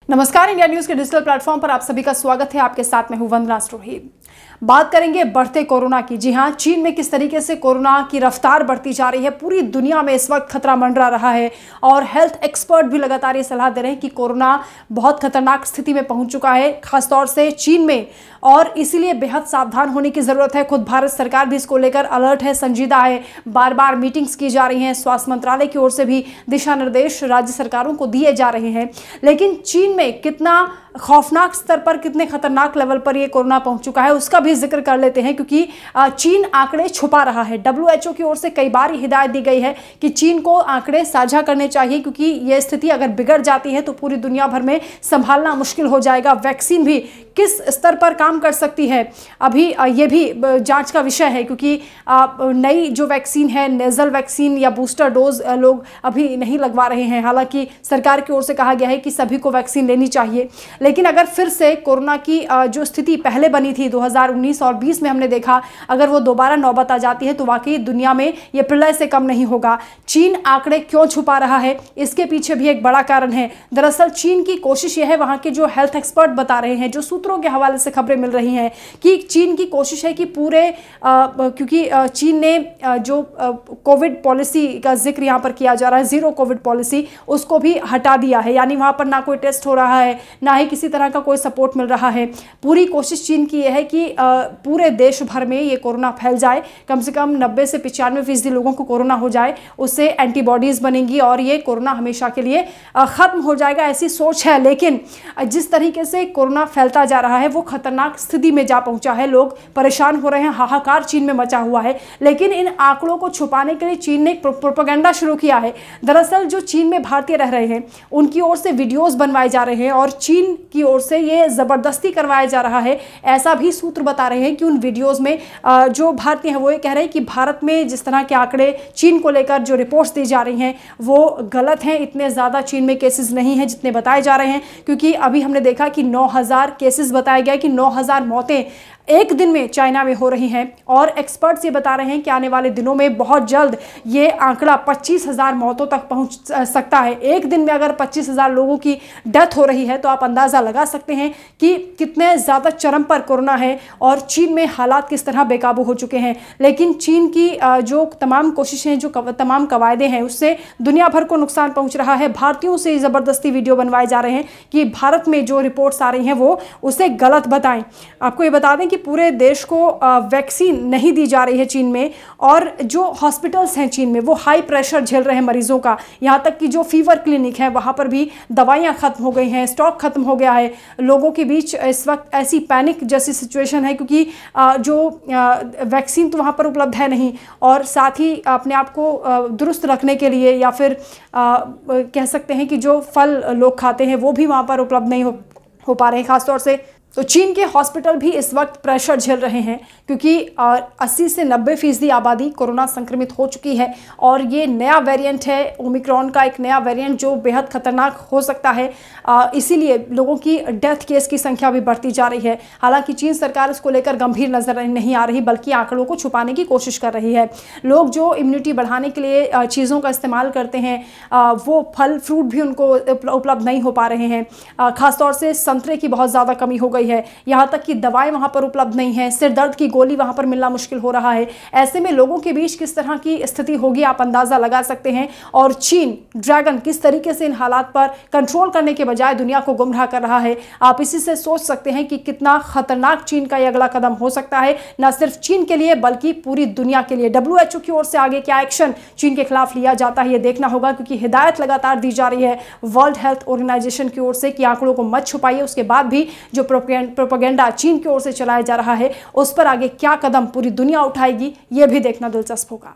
नमस्कार, India news के digital platform पर आप सभी का स्वागत है। आपके साथ मैं हूं वंदना स्टोही। बात करेंगे बढ़ते कोरोना की। जी हां, चीन में किस तरीके से कोरोना की रफ्तार बढ़ती जा रही है। पूरी दुनिया में इस वक्त खतरा मंडरा रहा है और हेल्थ एक्सपर्ट भी लगातार ये सलाह दे रहे हैं कि कोरोना बहुत खतरनाक स्थिति में पहुंच चुका है, खासतौर से चीन में, और इसीलिए बेहद सावधान होने की जरूरत है। खुद भारत सरकार भी इसको लेकर अलर्ट है, संजीदा है। बार बार मीटिंग्स की जा रही हैं, स्वास्थ्य मंत्रालय की ओर से भी दिशा निर्देश राज्य सरकारों को दिए जा रहे हैं। लेकिन चीन में कितना खौफनाक स्तर पर, कितने खतरनाक लेवल पर ये कोरोना पहुंच चुका है, उसका भी जिक्र कर लेते हैं, क्योंकि चीन आंकड़े छुपा रहा है। WHO की ओर से कई बार हिदायत दी गई है कि चीन को आंकड़े साझा करने चाहिए, क्योंकि ये स्थिति अगर बिगड़ जाती है तो पूरी दुनिया भर में संभालना मुश्किल हो जाएगा। वैक्सीन भी किस स्तर पर काम कर सकती है, अभी ये भी जांच का विषय है, क्योंकि नई जो वैक्सीन है, नेजल वैक्सीन या बूस्टर डोज लोग अभी नहीं लगवा रहे हैं। हालांकि सरकार की ओर से कहा गया है कि सभी को वैक्सीन लेनी चाहिए। लेकिन अगर फिर से कोरोना की जो स्थिति पहले बनी थी 2019 और 20 में हमने देखा, अगर वो दोबारा नौबत आ जाती है तो वाकई दुनिया में ये प्रलय से कम नहीं होगा। चीन आंकड़े क्यों छुपा रहा है, इसके पीछे भी एक बड़ा कारण है। दरअसल चीन की कोशिश यह है, वहां के जो हेल्थ एक्सपर्ट बता रहे हैं, जो सूत्रों के हवाले से खबरें मिल रही हैं, कि चीन की कोशिश है कि पूरे क्योंकि चीन ने जो कोविड पॉलिसी का जिक्र यहाँ पर किया जा रहा है, जीरो कोविड पॉलिसी, उसको भी हटा दिया है। यानी वहाँ पर ना कोई टेस्ट हो रहा है, ना ही किसी तरह का कोई सपोर्ट मिल रहा है। पूरी कोशिश चीन की यह है कि पूरे देश भर में ये कोरोना फैल जाए, कम से कम 90 से 95% लोगों को कोरोना हो जाए, उससे एंटीबॉडीज बनेंगी और ये कोरोना हमेशा के लिए खत्म हो जाएगा, ऐसी सोच है। लेकिन जिस तरीके से कोरोना फैलता जा रहा है वो खतरनाक स्थिति में जा पहुंचा है, लोग परेशान हो रहे हैं, हाहाकार चीन में मचा हुआ है। लेकिन इन आंकड़ों को छुपाने के लिए चीन ने एक प्रोपेगेंडा शुरू किया है। दरअसल जो चीन में भारतीय रह रहे हैं उनकी ओर से वीडियोस बनवाए जा रहे हैं और चीन की ओर से ये जबरदस्ती करवाया जा रहा है। ऐसा भी सूत्र बता रहे हैं कि उन वीडियोस में जो भारतीय हैं वो ये कह रहे हैं कि भारत में जिस तरह के आंकड़े चीन को लेकर जो रिपोर्ट्स दी जा रही हैं वो गलत हैं। इतने ज़्यादा चीन में केसेस नहीं हैं जितने बताए जा रहे हैं, क्योंकि अभी हमने देखा कि 9000 केसेस बताया गया कि 9000 मौतें एक दिन में चाइना में हो रही हैं। और एक्सपर्ट्स ये बता रहे हैं कि आने वाले दिनों में बहुत जल्द ये आंकड़ा 25,000 मौतों तक पहुंच सकता है। एक दिन में अगर 25,000 लोगों की डेथ हो रही है तो आप अंदाज़ा लगा सकते हैं कि कितने ज़्यादा चरम पर कोरोना है और चीन में हालात किस तरह बेकाबू हो चुके हैं। लेकिन चीन की जो तमाम कोशिशें, जो तमाम कवायदे हैं, उससे दुनिया भर को नुकसान पहुँच रहा है। भारतीयों से ज़बरदस्ती वीडियो बनवाए जा रहे हैं कि भारत में जो रिपोर्ट्स आ रही हैं वो उसे गलत बताएं। आपको ये बता दें कि पूरे देश को वैक्सीन नहीं दी जा रही है चीन में, और जो हॉस्पिटल्स हैं चीन में वो हाई प्रेशर झेल रहे हैं मरीजों का। यहाँ तक कि जो फीवर क्लिनिक है वहाँ पर भी दवाइयाँ खत्म हो गई हैं, स्टॉक खत्म हो गया है। लोगों के बीच इस वक्त ऐसी पैनिक जैसी सिचुएशन है, क्योंकि जो वैक्सीन तो वहाँ पर उपलब्ध है नहीं, और साथ ही अपने आप को दुरुस्त रखने के लिए या फिर कह सकते हैं कि जो फल लोग खाते हैं वो भी वहाँ पर उपलब्ध नहीं हो पा रहे हैं। खासतौर से तो चीन के हॉस्पिटल भी इस वक्त प्रेशर झेल रहे हैं, क्योंकि 80 से 90% आबादी कोरोना संक्रमित हो चुकी है। और ये नया वेरिएंट है, ओमिक्रॉन का एक नया वेरिएंट जो बेहद खतरनाक हो सकता है। इसीलिए लोगों की डेथ केस की संख्या भी बढ़ती जा रही है। हालांकि चीन सरकार इसको लेकर गंभीर नजर नहीं आ रही, बल्कि आंकड़ों को छुपाने की कोशिश कर रही है। लोग जो इम्यूनिटी बढ़ाने के लिए चीज़ों का इस्तेमाल करते हैं, वो फल फ्रूट भी उनको उपलब्ध नहीं हो पा रहे हैं। खासतौर से संतरे की बहुत ज़्यादा कमी हो गई है, यहाँ तक कि दवाएं वहाँ पर उपलब्ध नहीं है, सिर दर्द की गोली वहाँ पर मिलना मुश्किल हो रहा है। ऐसे में लोगों के बीच किस तरह की स्थिति होगी आप अंदाज़ा लगा सकते हैं। और चीन ड्रैगन किस तरीके से इन हालात पर कंट्रोल करने के बजाय दुनिया को गुमराह कर रहा है। आप इसी से सोच सकते हैं कि कितना खतरनाक चीन का यह अगला कदम हो सकता है, न सिर्फ चीन के लिए बल्कि पूरी दुनिया के लिए। WHO की ओर से आगे क्या एक्शन चीन के खिलाफ लिया जाता है ये देखना होगा, क्योंकि हिदायत लगातार दी जा रही है वर्ल्ड हेल्थ ऑर्गेनाइजेशन की ओर से कि आंकड़ों को मत छुपाइए। उसके बाद भी जो प्रोपेगेंडा चीन की ओर से चलाया जा रहा है उस पर आगे क्या कदम पूरी दुनिया उठाएगी ये भी देखना दिलचस्प होगा।